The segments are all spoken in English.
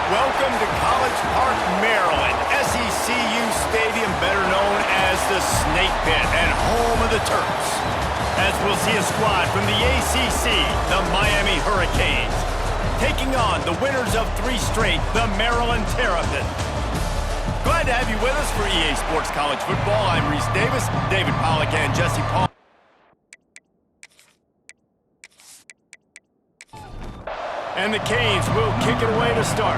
Welcome to College Park, Maryland, SECU Stadium, better known as the Snake Pit and home of the Terps. As we'll see a squad from the ACC, the Miami Hurricanes, taking on the winners of 3 straight, the Maryland Terrapins. Glad to have you with us for EA Sports College Football. I'm Reese Davis, David Pollack, and Jesse Paul. And the Canes will kick it away to start.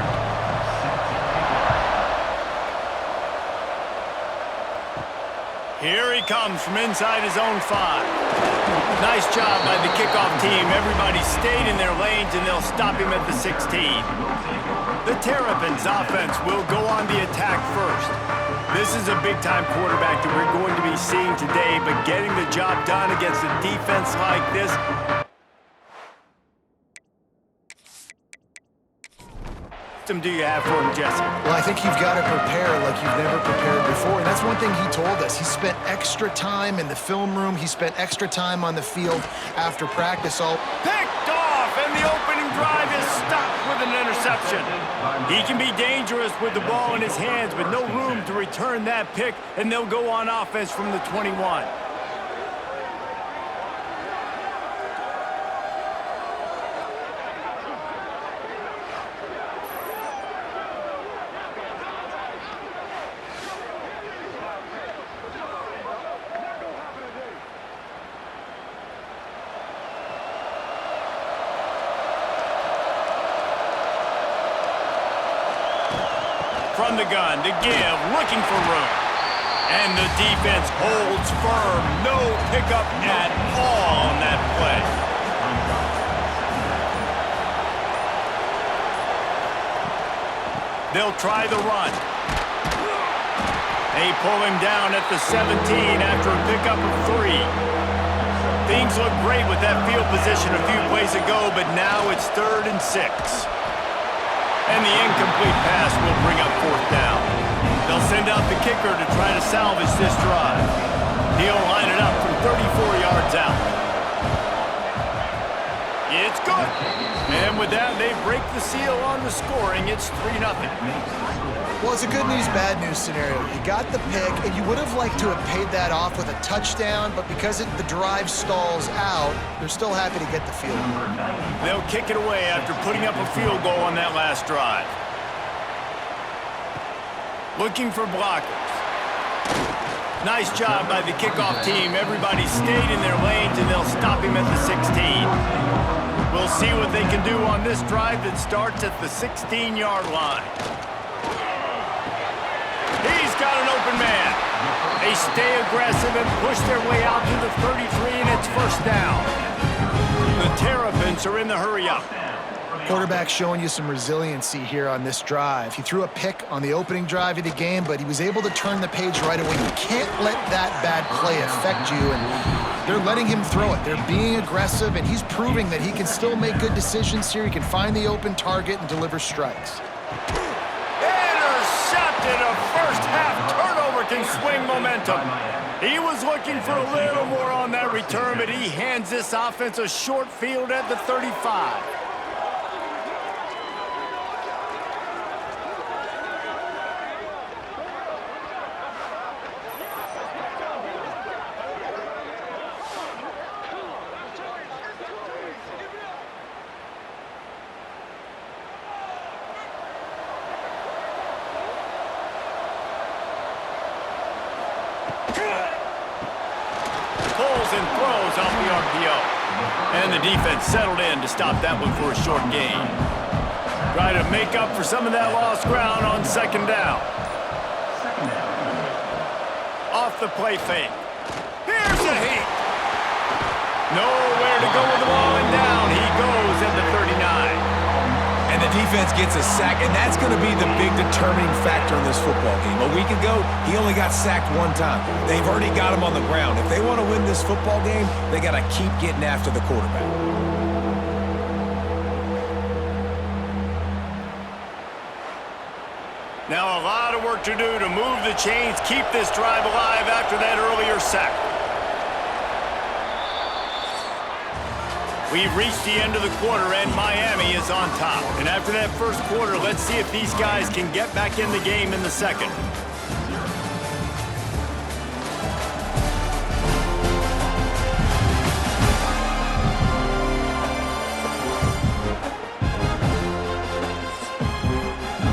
Here he comes from inside his own 5. Nice job by the kickoff team. Everybody stayed in their lanes, and they'll stop him at the 16. The Terrapins offense will go on the attack first. This is a big-time quarterback that we're going to be seeing today, but getting the job done against a defense like this, do you have for him, Jesse? Well, I think you've got to prepare like you've never prepared before, and that's one thing he told us. He spent extra time in the film room. He spent extra time on the field after practice. Picked off, and the opening drive is stopped with an interception. He can be dangerous with the ball in his hands, but no room to return that pick, and they'll go on offense from the 21. From the gun to give, looking for room. And the defense holds firm. No pickup at all on that play. They'll try the run. They pull him down at the 17 after a pickup of 3. Things look great with that field position a few plays ago, but now it's 3rd and 6. And the incomplete pass will bring up 4th down. They'll send out the kicker to try to salvage this drive. He'll line it up from 34 yards out. It's good. And with that, they break the seal on the scoring. It's 3-0. Well, it's a good news, bad news scenario. You got the pick, and you would have liked to have paid that off with a touchdown, but because the drive stalls out, they're still happy to get the field goal. They'll kick it away after putting up a field goal on that last drive. Looking for blockers. Nice job by the kickoff team. Everybody stayed in their lanes, and they'll stop him at the 16. We'll see what they can do on this drive that starts at the 16-yard line. He's got an open man. They stay aggressive and push their way out to the 33, and it's 1st down. The Terrapins are in the hurry-up. Quarterback showing you some resiliency here on this drive. He threw a pick on the opening drive of the game, but he was able to turn the page right away. You can't let that bad play affect you, and they're letting him throw it. They're being aggressive, and he's proving that he can still make good decisions here. He can find the open target and deliver strikes. Intercepted. A first-half turnover can swing momentum. He was looking for a little more on that return, but he hands this offense a short field at the 35. Pulls and throws off the RPO. And the defense settled in to stop that one for a short gain. Try to make up for some of that lost ground on 2nd down. Off the play fake. Here's a heat. Nowhere to go with the ball, and down he goes at the 39. And the defense gets a sack, and that's going to be the big determining factor in this football game. A week ago, he only got sacked 1 time. They've already got him on the ground. If they want to win this football game, they got to keep getting after the quarterback. Now a lot of work to do to move the chains, keep this drive alive after that earlier sack. We've reached the end of the quarter, and Miami is on top. And after that first quarter, let's see if these guys can get back in the game in the second.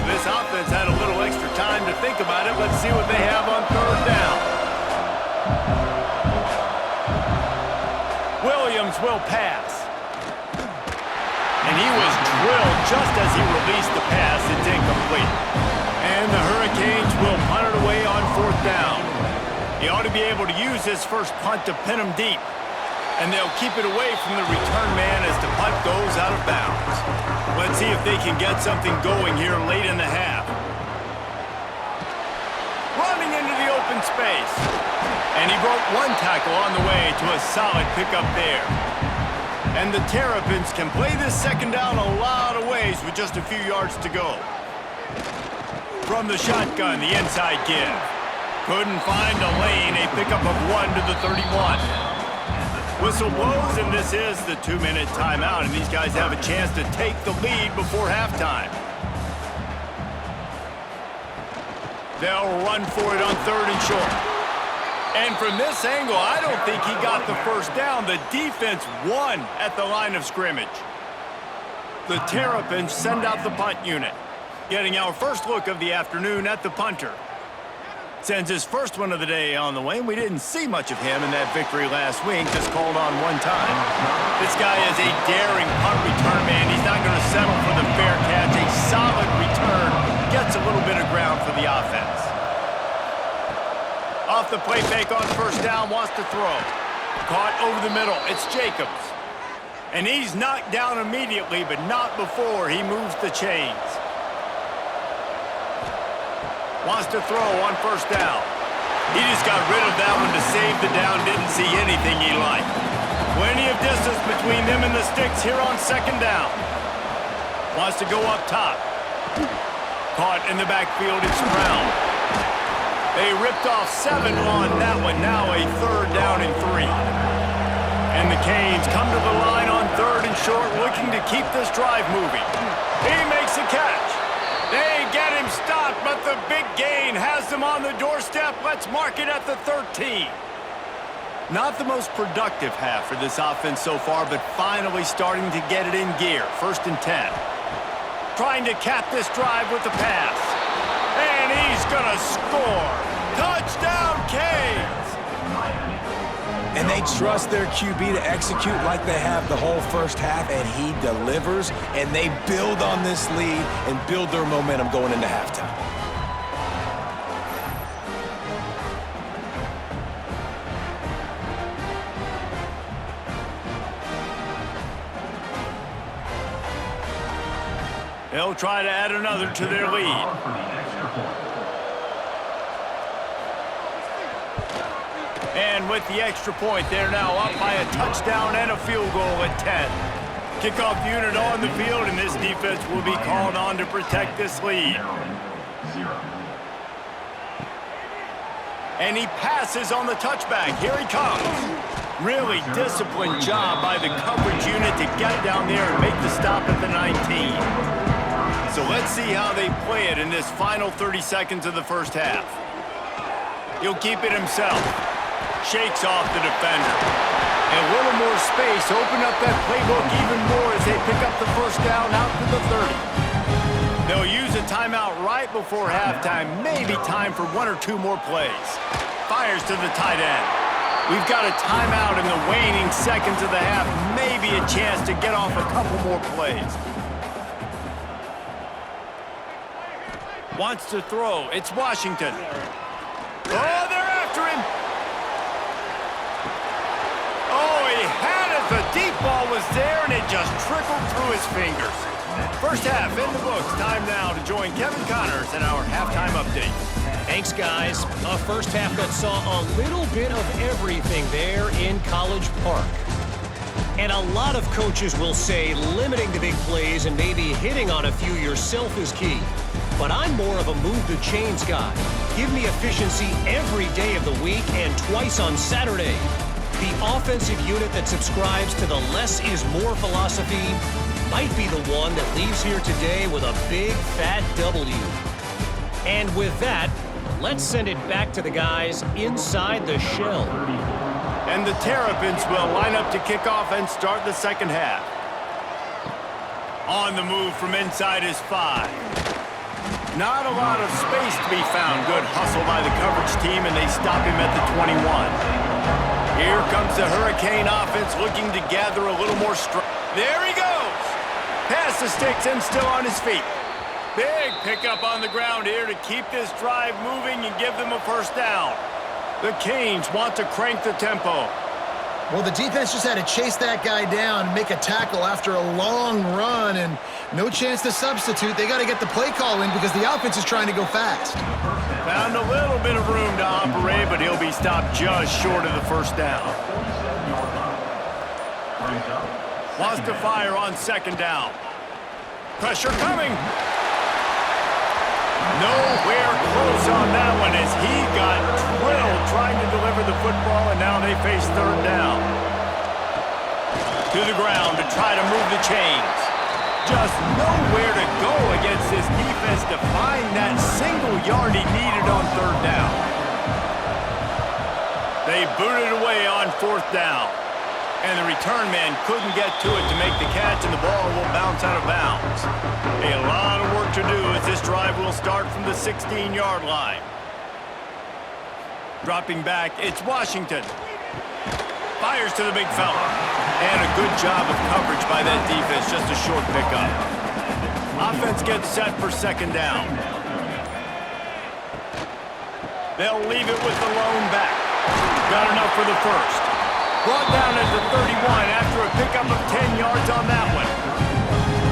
This offense had a little extra time to think about it. Let's see what they have on third down. Williams will pass. And he was drilled just as he released the pass. It's incomplete. And the Hurricanes will punt it away on fourth down. He ought to be able to use his first punt to pin him deep. And they'll keep it away from the return man as the punt goes out of bounds. Let's see if they can get something going here late in the half. Running into the open space. And he broke one tackle on the way to a solid pickup there. And the Terrapins can play this second down a lot of ways with just a few yards to go. From the shotgun, the inside give. Couldn't find a lane, a pickup of 1 to the 31. Whistle blows, and this is the 2-minute timeout, and these guys have a chance to take the lead before halftime. They'll run for it on third and short. And from this angle, I don't think he got the first down. The defense won at the line of scrimmage. The Terrapins send out the punt unit, getting our first look of the afternoon at the punter. Sends his first one of the day on the way, and we didn't see much of him in that victory last week, just called on one time. This guy is a daring punt return man. He's not going to settle for the fair catch. A solid return gets a little bit of ground for the offense. Off the play fake on first down, wants to throw. Caught over the middle, it's Jacobs. And he's knocked down immediately, but not before he moves the chains. Wants to throw on first down. He just got rid of that one to save the down, didn't see anything he liked. Plenty of distance between them and the sticks here on second down. Wants to go up top. Caught in the backfield, it's Brown. They ripped off 7 on that one. Now a third down and 3. And the Canes come to the line on third and short, looking to keep this drive moving. He makes a catch. They get him stopped, but the big gain has them on the doorstep. Let's mark it at the 13. Not the most productive half for this offense so far, but finally starting to get it in gear. First and 10. Trying to cap this drive with the pass. And he's gonna score. Touchdown, Canes! And they trust their QB to execute like they have the whole first half, and he delivers, and they build on this lead and build their momentum going into halftime. They'll try to add another to their lead. And with the extra point, they're now up by a touchdown and a field goal at 10. Kickoff unit on the field, and this defense will be called on to protect this lead. And he passes on the touchback. Here he comes. Really disciplined job by the coverage unit to get down there and make the stop at the 19. So let's see how they play it in this final 30 seconds of the first half. He'll keep it himself. Shakes off the defender. And a little more space. Open up that playbook even more as they pick up the first down out to the 30. They'll use a timeout right before halftime. Maybe time for 1 or 2 more plays. Fires to the tight end. We've got a timeout in the waning seconds of the half. Maybe a chance to get off a couple more plays. Wants to throw. It's Washington. Oh, they're after him. Oh, he had it. The deep ball was there, and it just trickled through his fingers. First half in the books. Time now to join Kevin Connors in our halftime update. Thanks, guys. A first half that saw a little bit of everything there in College Park. And a lot of coaches will say limiting the big plays and maybe hitting on a few yourself is key. But I'm more of a move the chains guy. Give me efficiency every day of the week and twice on Saturday. The offensive unit that subscribes to the less is more philosophy might be the one that leaves here today with a big, fat W. And with that, let's send it back to the guys inside the shell. And the Terrapins will line up to kick off and start the second half. On the move from inside is 5. Not a lot of space to be found. Good hustle by the coverage team, and they stop him at the 21. Here comes the Hurricane offense looking to gather a little more strength. There he goes! Past the sticks and still on his feet. Big pickup on the ground here to keep this drive moving and give them a first down. The Canes want to crank the tempo. Well, the defense just had to chase that guy down, make a tackle after a long run, and no chance to substitute. They got to get the play call in because the offense is trying to go fast. Found a little bit of room to operate, but he'll be stopped just short of the first down. Wants to fire on second down. Pressure coming. Nowhere close on that one as he got drilled trying to deliver the football, and now they face third down. To the ground to try to move the chains. Just nowhere to go against this defense to find that single yard he needed on third down. They booted away on fourth down. And the return man couldn't get to it to make the catch, and the ball will bounce out of bounds. A lot of work to do as this drive will start from the 16-yard line. Dropping back, it's Washington. Fires to the big fella. And a good job of coverage by that defense, just a short pickup. Offense gets set for second down. They'll leave it with the lone back. Got enough for the first. Brought down at the 31 after a pickup of 10 yards on that one.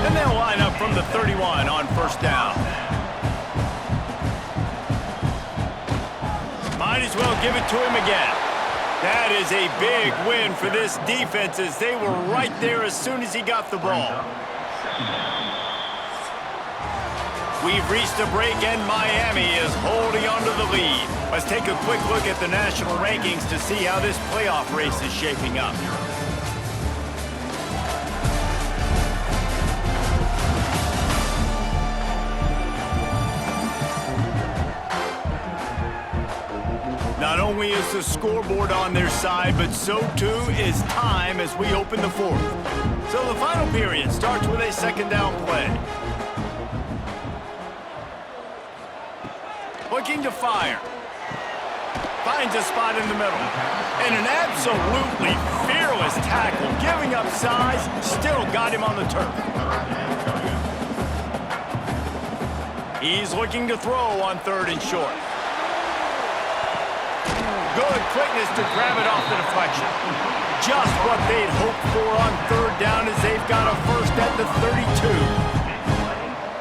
And they'll line up from the 31 on first down. Might as well give it to him again. That is a big win for this defense as they were right there as soon as he got the ball. We've reached a break and Miami is holding on to the lead. Let's take a quick look at the national rankings to see how this playoff race is shaping up. Not only is the scoreboard on their side, but so too is time as we open the fourth. So the final period starts with a second down play. Looking to fire. Finds a spot in the middle. And an absolutely fearless tackle, giving up size, still got him on the turf. He's looking to throw on third and short. Good quickness to grab it off the deflection. Just what they'd hoped for on third down as they've got a first at the 32.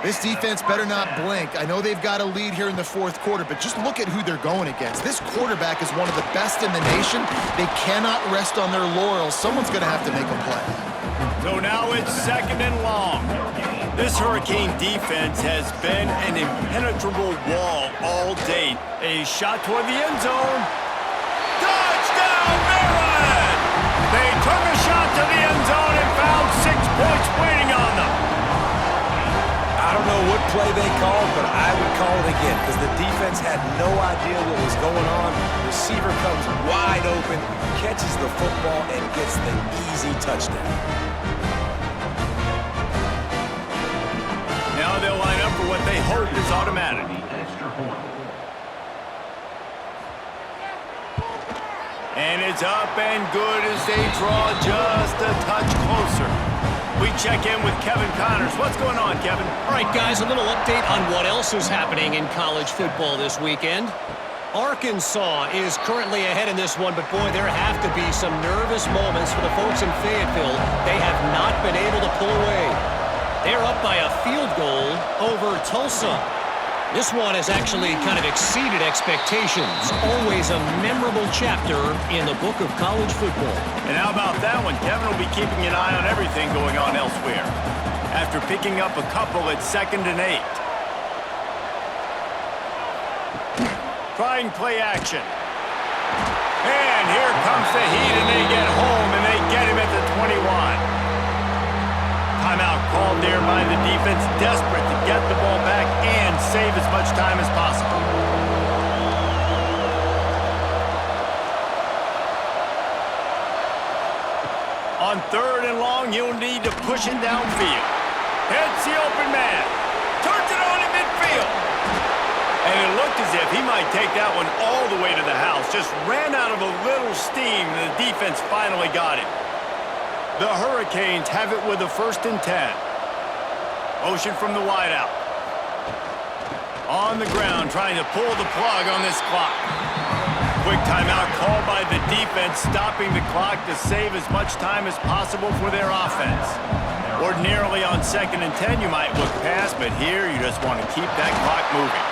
This defense better not blink. I know they've got a lead here in the fourth quarter, but just look at who they're going against. This quarterback is one of the best in the nation. They cannot rest on their laurels. Someone's going to have to make a play. So now it's second and long. This Hurricane defense has been an impenetrable wall all day. A shot toward the end zone. Touchdown, Maryland! They took a shot to the end zone and found 6 points waiting on them. I don't know what play they called, but I would call it again because the defense had no idea what was going on. Receiver comes wide open, catches the football, and gets the easy touchdown. Now they'll line up for what they hope is automatic. And it's up and good as they draw just a touch closer. We check in with Kevin Connors. What's going on, Kevin? All right, guys, a little update on what else is happening in college football this weekend. Arkansas is currently ahead in this one, but boy, there have to be some nervous moments for the folks in Fayetteville. They have not been able to pull away. They're up by a field goal over Tulsa. This one has actually kind of exceeded expectations. Always a memorable chapter in the book of college football. And how about that one? Kevin will be keeping an eye on everything going on elsewhere. After picking up a couple at 2nd and 8. Trying play action. And here comes the heat, and they get home, and they get him at the 21. Timeout called there by the defense, desperate to get the ball back and save as much time as possible. On 3rd and long, you'll need to push it downfield. Hits the open man. Turns it on in midfield. And it looked as if he might take that one all the way to the house. Just ran out of a little steam, and the defense finally got him. The Hurricanes have it with a 1st and 10. Motion from the wideout. On the ground, trying to pull the plug on this clock. Quick timeout called by the defense, stopping the clock to save as much time as possible for their offense. Ordinarily on 2nd and 10, you might look past, but here you just want to keep that clock moving.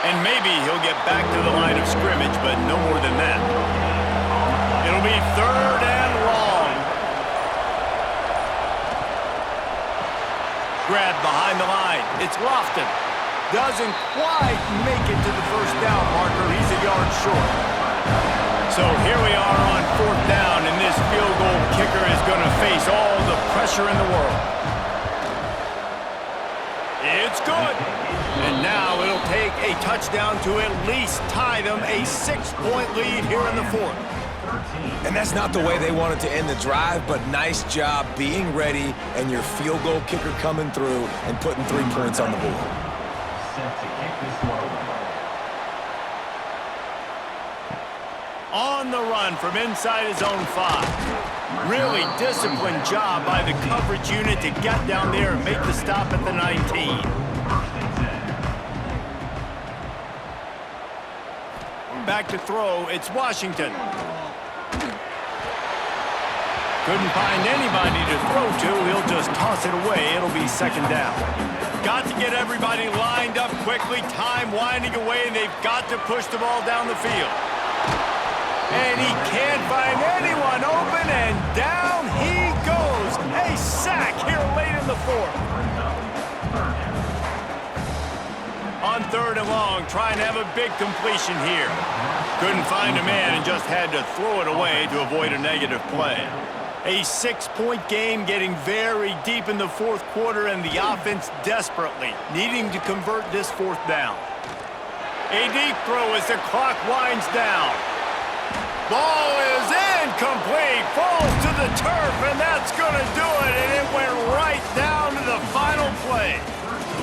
And maybe he'll get back to the line of scrimmage, but no more than that. It'll be 3rd and long. Grab behind the line. It's Lofton. Doesn't quite make it to the 1st down marker. He's a yard short. So here we are on 4th down, and this field goal kicker is going to face all the pressure in the world. It's good. And now it'll take a touchdown to at least tie them a 6-point lead here in the 4th. And that's not the way they wanted to end the drive, but nice job being ready and your field goal kicker coming through and putting 3 points on the board. On the run from inside his own 5. Really disciplined job by the coverage unit to get down there and make the stop at the 19. Back to throw, it's Washington. Couldn't find anybody to throw to. He'll just toss it away. It'll be 2nd down. Got to get everybody lined up quickly. Time winding away, and they've got to push the ball down the field. And he can't find anyone open, and down he goes. A sack here late in the 4th. On 3rd and long, trying to have a big completion here. Couldn't find a man and just had to throw it away to avoid a negative play. A 6-point game getting very deep in the 4th quarter, and the offense desperately needing to convert this 4th down. A deep throw as the clock winds down. Ball is incomplete, falls to the turf, and that's going to do it, and it went right down to the final play.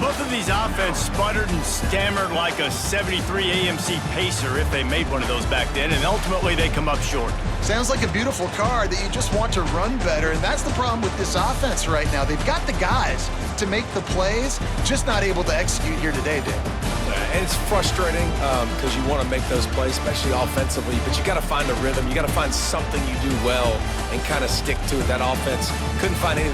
Both of these offense sputtered and stammered like a 73 AMC Pacer if they made one of those back then, and ultimately they come up short. Sounds like a beautiful car that you just want to run better, and that's the problem with this offense right now. They've got the guys to make the plays, just not able to execute here today, Dick. And it's frustrating because you want to make those plays, especially offensively, but you got to find a rhythm. You got to find something you do well and kind of stick to it. That offense couldn't find anything.